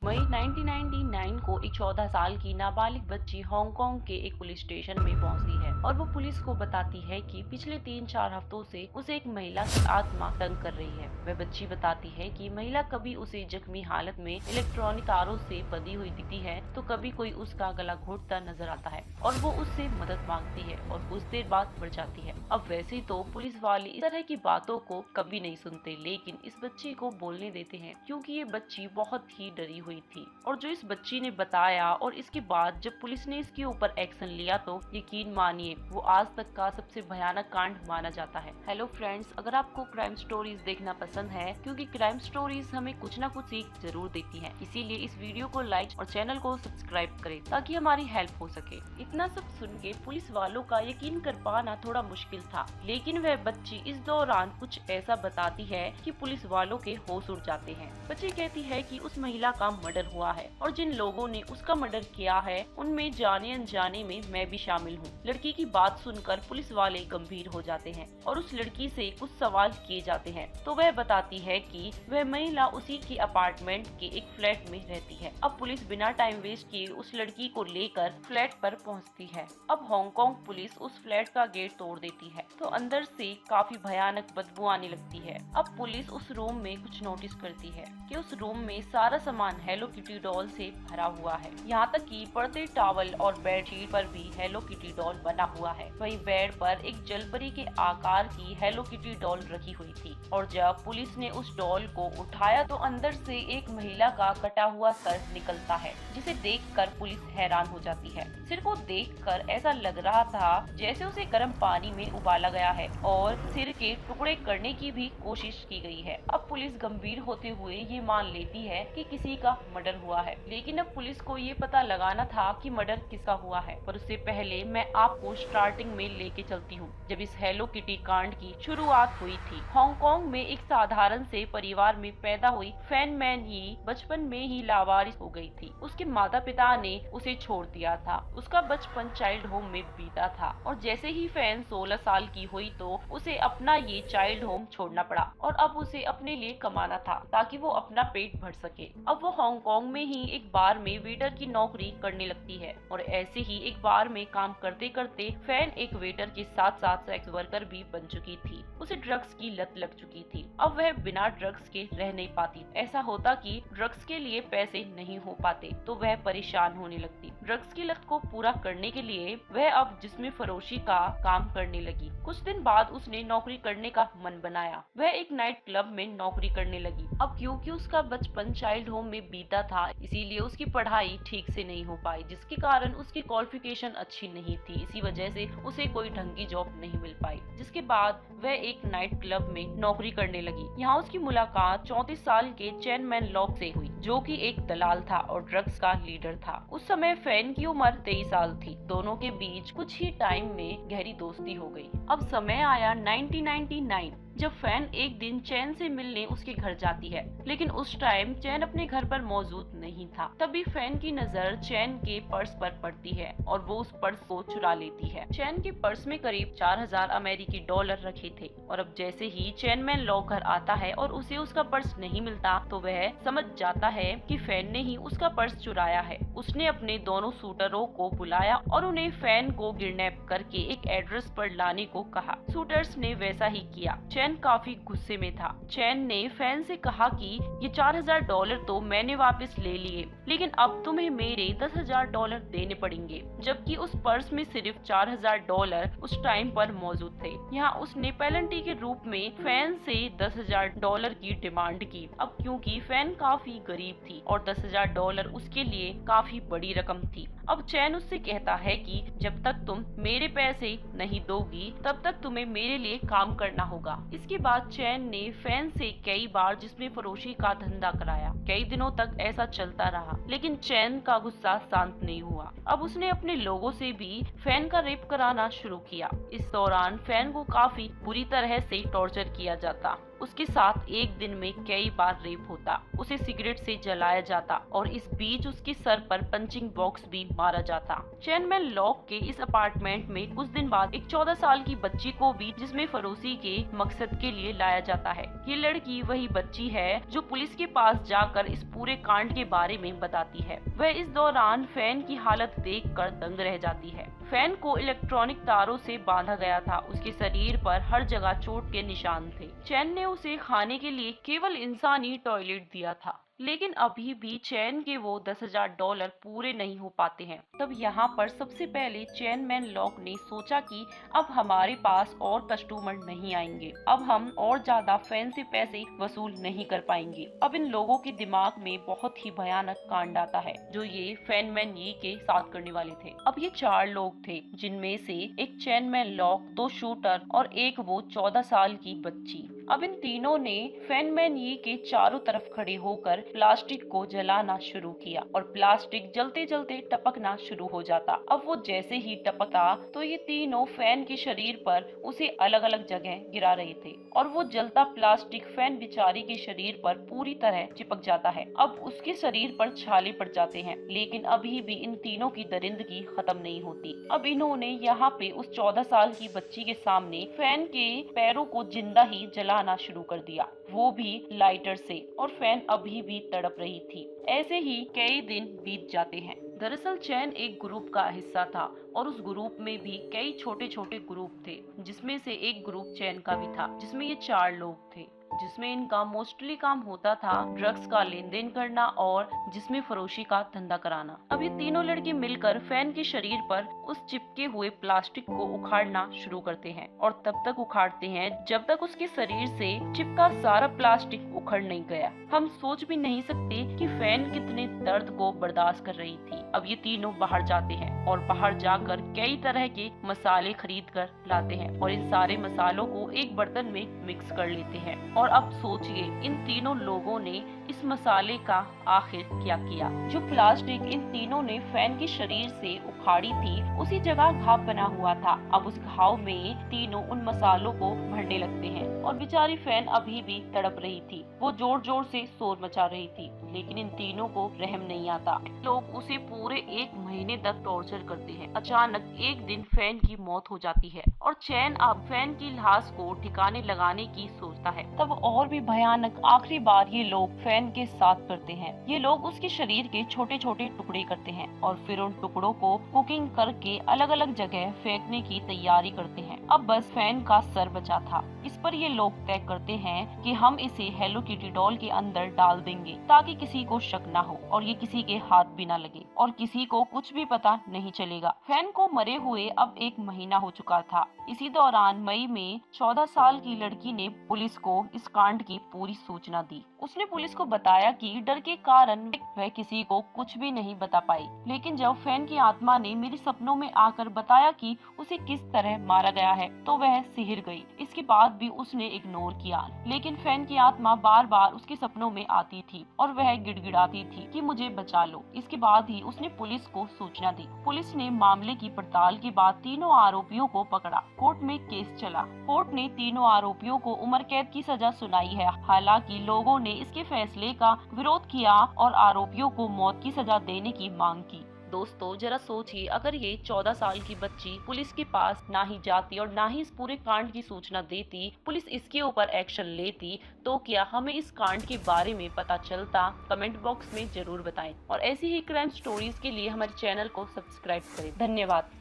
मई 1999 को एक 14 साल की नाबालिग बच्ची हांगकांग के एक पुलिस स्टेशन में पहुंचती है और वो पुलिस को बताती है कि पिछले 3-4 हफ्तों से उसे एक महिला की आत्मा तंग कर रही है। वह बच्ची बताती है कि महिला कभी उसे जख्मी हालत में इलेक्ट्रॉनिक तारों से बंधी हुई दिखती है तो कभी कोई उसका गला घोटता नजर आता है और वो उससे मदद मांगती है और कुछ देर बाद मर जाती है। अब वैसे तो पुलिस वाले इस तरह की बातों को कभी नहीं सुनते, लेकिन इस बच्ची को बोलने देते हैं क्योंकि ये बच्ची बहुत ही डरी हुई थी। और जो इस बच्ची ने बताया और इसके बाद जब पुलिस ने इसके ऊपर एक्शन लिया तो यकीन मानिए वो आज तक का सबसे भयानक कांड माना जाता है। हेलो फ्रेंड्स, अगर आपको क्राइम स्टोरीज देखना पसंद है, क्योंकि क्राइम स्टोरीज हमें कुछ ना कुछ सीख जरूर देती है, इसीलिए इस वीडियो को लाइक और चैनल को सब्सक्राइब करें ताकि हमारी हेल्प हो सके। इतना सब सुन के पुलिस वालों का यकीन कर पाना थोड़ा मुश्किल था, लेकिन वह बच्ची इस दौरान कुछ ऐसा बताती है कि पुलिस वालों के होश उड़ जाते हैं। बच्ची कहती है कि उस महिला का मर्डर हुआ है और जिन लोगों ने उसका मर्डर किया है उनमें जाने अनजाने में मैं भी शामिल हूँ। लड़की की बात सुनकर पुलिस वाले गंभीर हो जाते हैं और उस लड़की से कुछ सवाल किए जाते हैं तो वह बताती है कि वह महिला उसी के अपार्टमेंट के एक फ्लैट में रहती है। अब पुलिस बिना टाइम वेस्ट किए उस लड़की को लेकर फ्लैट पर पहुंचती है। अब हांगकांग पुलिस उस फ्लैट का गेट तोड़ देती है तो अंदर से काफी भयानक बदबू आने लगती है। अब पुलिस उस रूम में कुछ नोटिस करती है कि उस रूम में सारा सामान हेलो किटी डॉल से भरा हुआ है। यहाँ तक कि पर्दे, टॉवल और बेडशीट पर भी हेलो किटी डॉल बना हुआ है। वहीं बेड पर एक जलपरी के आकार की हेलो किटी डॉल रखी हुई थी और जब पुलिस ने उस डॉल को उठाया तो अंदर से एक महिला का कटा हुआ सर निकलता है, जिसे देखकर पुलिस हैरान हो जाती है। सिर को देखकर ऐसा लग रहा था जैसे उसे गर्म पानी में उबाला गया है और सिर के टुकड़े करने की भी कोशिश की गई है। अब पुलिस गंभीर होते हुए ये मान लेती है कि किसी का मर्डर हुआ है, लेकिन अब पुलिस को ये पता लगाना था कि मर्डर किसका हुआ है। पर उससे पहले मैं आपको स्टार्टिंग में लेके चलती हूँ जब इस हेलो किटी कांड की शुरुआत हुई थी। हांगकांग में एक साधारण से परिवार में पैदा हुई फैन मैन ही बचपन में ही लावारिस हो गई थी। उसके माता पिता ने उसे छोड़ दिया था। उसका बचपन चाइल्ड होम में बीता था और जैसे ही फैन 16 साल की हुई तो उसे अपना ये चाइल्ड होम छोड़ना पड़ा और अब उसे अपने लिए कमाना था ताकि वो अपना पेट भर सके। अब वो हांगकांग में ही एक बार में वेटर की नौकरी करने लगती है और ऐसे ही एक बार में काम करते करते फैन एक वेटर के साथ साथ सेक्स वर्कर भी बन चुकी थी। उसे ड्रग्स की लत लग चुकी थी। अब वह बिना ड्रग्स के रह नहीं पाती। ऐसा होता कि ड्रग्स के लिए पैसे नहीं हो पाते तो वह परेशान होने लगती। ड्रग्स की लत को पूरा करने के लिए वह अब जिस्म फरोशी का काम करने लगी। कुछ दिन बाद उसने नौकरी करने का मन बनाया। वह एक नाइट क्लब में नौकरी करने लगी। अब क्योंकि उसका बचपन चाइल्ड होम में बीता था, इसीलिए उसकी पढ़ाई ठीक से नहीं हो पाई, जिसके कारण उसकी क्वालिफिकेशन अच्छी नहीं थी। इसी वजह से उसे कोई ढंग की जॉब नहीं मिल पाई, जिसके बाद वह एक नाइट क्लब में नौकरी करने लगी। यहाँ उसकी मुलाकात 34 साल के चैन मैन लॉक से हुई, जो कि एक दलाल था और ड्रग्स का लीडर था। उस समय फैन की उम्र 23 साल थी। दोनों के बीच कुछ ही टाइम में गहरी दोस्ती हो गई। अब समय आया 1999 जब फैन एक दिन चैन से मिलने उसके घर जाती है, लेकिन उस टाइम चैन अपने घर पर मौजूद नहीं था। तभी फैन की नजर चैन के पर्स पर पड़ती है और वो उस पर्स को चुरा लेती है। चैन के पर्स में करीब 4000 अमेरिकी डॉलर रखे थे और अब जैसे ही चैन मैन लॉक घर आता है और उसे उसका पर्स नहीं मिलता तो वह समझ जाता है कि फैन ने ही उसका पर्स चुराया है। उसने अपने दोनों शूटरों को बुलाया और उन्हें फैन को किडनैप करके एक एड्रेस पर लाने को कहा। शूटर्स ने वैसा ही किया। चैन काफी गुस्से में था। चैन ने फैन से कहा कि ये 4000 डॉलर तो मैंने वापस ले लिए, लेकिन अब तुम्हें मेरे 10,000 डॉलर देने पड़ेंगे, जबकि उस पर्स में सिर्फ 4000 डॉलर उस टाइम पर मौजूद थे। यहाँ उसने पेनल्टी के रूप में फैन से 10,000 डॉलर की डिमांड की। अब क्योंकि फैन काफी गरीब थी और 10,000 डॉलर उसके लिए काफी बड़ी रकम थी। अब चैन उससे कहता है कि जब तक तुम मेरे पैसे नहीं दोगी तब तक तुम्हें मेरे लिए काम करना होगा। इसके बाद चैन ने फैन से कई बार जिस्म फरोशी का धंधा कराया। कई दिनों तक ऐसा चलता रहा, लेकिन चैन का गुस्सा शांत नहीं हुआ। अब उसने अपने लोगों से भी फैन का रेप कराना शुरू किया। इस दौरान फैन को काफी बुरी तरह से टॉर्चर किया जाता उसके साथ एक दिन में कई बार रेप होता, उसे सिगरेट से जलाया जाता और इस बीच उसके सर पर पंचिंग बॉक्स भी मारा जाता। चैनमैन लॉक के इस अपार्टमेंट में कुछ दिन बाद एक 14 साल की बच्ची को भी जिसमें फरोशी के मकसद के लिए लाया जाता है। ये लड़की वही बच्ची है जो पुलिस के पास जाकर इस पूरे कांड के बारे में बताती है। वह इस दौरान फैन की हालत देखकर दंग रह जाती है। फैन को इलेक्ट्रॉनिक तारों से बांधा गया था, उसके शरीर पर हर जगह चोट के निशान थे। चैन ने उसे खाने के लिए केवल इंसानी टॉयलेट दिया था, लेकिन अभी भी चैन के वो $10,000 पूरे नहीं हो पाते हैं। तब यहाँ पर सबसे पहले चैनमैन लॉक ने सोचा कि अब हमारे पास और कस्टमर नहीं आएंगे, अब हम और ज्यादा फैन से पैसे वसूल नहीं कर पाएंगे। अब इन लोगों के दिमाग में बहुत ही भयानक कांड आता है जो ये फैनमैन यी के साथ करने वाले थे। अब ये 4 लोग थे, जिनमें से एक चैनमैन लॉक, 2 शूटर और एक वो 14 साल की बच्ची। अब इन तीनों ने फैनमैन यी के चारों तरफ खड़े होकर प्लास्टिक को जलाना शुरू किया और प्लास्टिक जलते जलते टपकना शुरू हो जाता। अब वो जैसे ही टपकता तो ये तीनों फैन के शरीर पर उसे अलग अलग जगह गिरा रहे थे और वो जलता प्लास्टिक फैन बेचारी के शरीर पर पूरी तरह चिपक जाता है। अब उसके शरीर पर छाले पड़ जाते हैं, लेकिन अभी भी इन तीनों की दरिंदगी खत्म नहीं होती। अब इन्होंने यहाँ पे उस 14 साल की बच्ची के सामने फैन के पैरों को जिंदा ही जलाना शुरू कर दिया, वो भी लाइटर से, और फैन अभी भी तड़प रही थी। ऐसे ही कई दिन बीत जाते हैं। दरअसल चैन एक ग्रुप का हिस्सा था और उस ग्रुप में भी कई छोटे छोटे ग्रुप थे, जिसमें से एक ग्रुप चैन का भी था, जिसमें ये 4 लोग थे, जिसमें इनका मोस्टली काम होता था ड्रग्स का लेन देन करना और जिसमें फरोशी का धंधा कराना। अब ये तीनों लड़के मिलकर फैन के शरीर पर उस चिपके हुए प्लास्टिक को उखाड़ना शुरू करते हैं और तब तक उखाड़ते हैं जब तक उसके शरीर से चिपका सारा प्लास्टिक उखड़ नहीं गया। हम सोच भी नहीं सकते कि फैन कितने दर्द को बर्दाश्त कर रही थी। अब ये तीनों बाहर जाते हैं और बाहर जाकर कई तरह के मसाले खरीद कर लाते हैं और इन सारे मसालों को एक बर्तन में मिक्स कर लेते हैं। और अब सोचिए इन तीनों लोगों ने इस मसाले का आखिर क्या किया। जो प्लास्टिक इन तीनों ने फैन के शरीर से उखाड़ी थी, उसी जगह घाव बना हुआ था। अब उस घाव में तीनों उन मसालों को भरने लगते हैं और बेचारी फैन अभी भी तड़प रही थी। वो जोर जोर से शोर मचा रही थी, लेकिन इन तीनों को रहम नहीं आता। लोग उसे पूरे 1 महीने तक टॉर्चर करते हैं। अचानक एक दिन फैन की मौत हो जाती है और चैन अब फैन की लाश को ठिकाने लगाने की सोचता है। तब और भी भयानक आखिरी बार ये लोग फैन के साथ करते हैं। ये लोग उसके शरीर के छोटे छोटे टुकड़े करते हैं और फिर उन टुकड़ों को कुकिंग करके अलग अलग जगह फेंकने की तैयारी करते हैं। अब बस फैन का सर बचा था। इस पर ये लोग तय करते हैं कि हम इसे हेलो किटी डॉल के अंदर डाल देंगे ताकि किसी को शक ना हो और ये किसी के हाथ भी ना लगे और किसी को कुछ भी पता नहीं चलेगा। फैन को मरे हुए अब 1 महीना हो चुका था। इसी दौरान मई में 14 साल की लड़की ने पुलिस को इस कांड की पूरी सूचना दी। उसने पुलिस को बताया कि डर के कारण वह किसी को कुछ भी नहीं बता पाई, लेकिन जब फैन की आत्मा ने मेरे सपनों में आकर बताया कि उसे किस तरह मारा गया है तो वह सिहर गई। इसके बाद भी उसने इग्नोर किया, लेकिन फैन की आत्मा बार बार उसके सपनों में आती थी और वह गिड़गिड़ाती थी कि मुझे बचा लो। इसके बाद ही उसने पुलिस को सूचना दी। पुलिस ने मामले की पड़ताल के बाद तीनों आरोपियों को पकड़ा। कोर्ट में केस चला। कोर्ट ने तीनों आरोपियों को उम्र कैद की सजा सुनाई है। हालांकि लोगों ने इसके फैसले का विरोध किया और आरोपियों को मौत की सजा देने की मांग की। दोस्तों जरा सोचिए, अगर ये 14 साल की बच्ची पुलिस के पास ना ही जाती और ना ही इस पूरे कांड की सूचना देती, पुलिस इसके ऊपर एक्शन लेती, तो क्या हमें इस कांड के बारे में पता चलता? कमेंट बॉक्स में जरूर बताएं और ऐसी ही क्राइम स्टोरीज के लिए हमारे चैनल को सब्सक्राइब करें। धन्यवाद।